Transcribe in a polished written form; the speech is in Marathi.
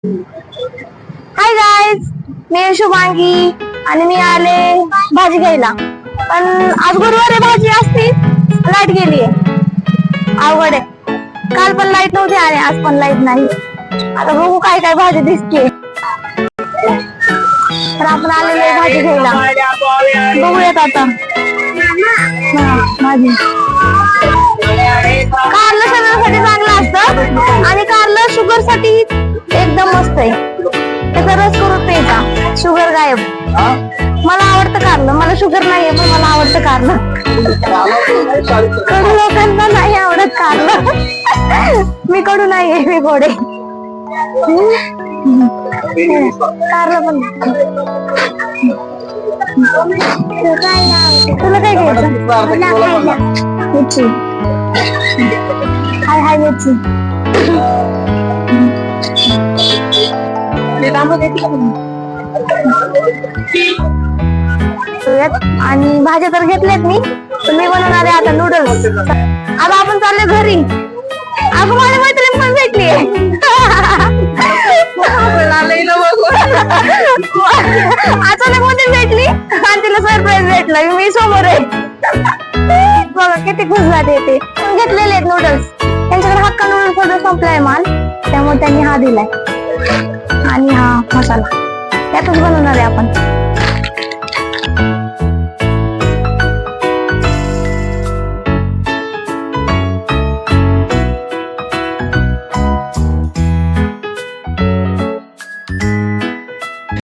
हाय गाईज, मी शुभांगी आणि मी आले भाजी घ्यायला. पण आज गुरुवारी भाजी असती, लाईट गेलीये. अवघड आहे. काल पण लाईट नव्हती आणि आज पण लाईट नाही. आता बघू काय काय भाजी दिसते. तर आपण आलेले भाजी घ्यायला. बघूयात आता भाजी. कारलं शरीरासाठी चांगलं असतं आणि कारलं शुगर साठी एकदम मस्त आहे. त्याचा रस करून प्यायचा, शुगर गायब. मला आवडतं कारलं, मला शुगर नाहीये पण मला आवडतं कारलं. कडू लोकांना नाही आवडत कारलं. मी कडू नाहीये, मी गोडे. कारलं पण तुला काय घ्यायचं? मिरची. हाय हाय मिरची. आणि भाज्या तर घेतल्यात मी, पण मी बनवणार आहे आता नूडल्स. आता आपण चालले घरी. अगं माझी मैत्रीण पण भेटली. अचानक मध्ये भेटली आणि तिला सरप्राईज भेटलं, मी समोर आहे. बघा किती खुश झाले. ते घेतलेले आहेत नूडल्स. त्यांच्याकडे हक्का नूडल्स ऑर्डर संपलाय माल, त्यामुळे त्यांनी हा दिलाय. आणि हा मसाला त्यातच बनवणार आहे आपण.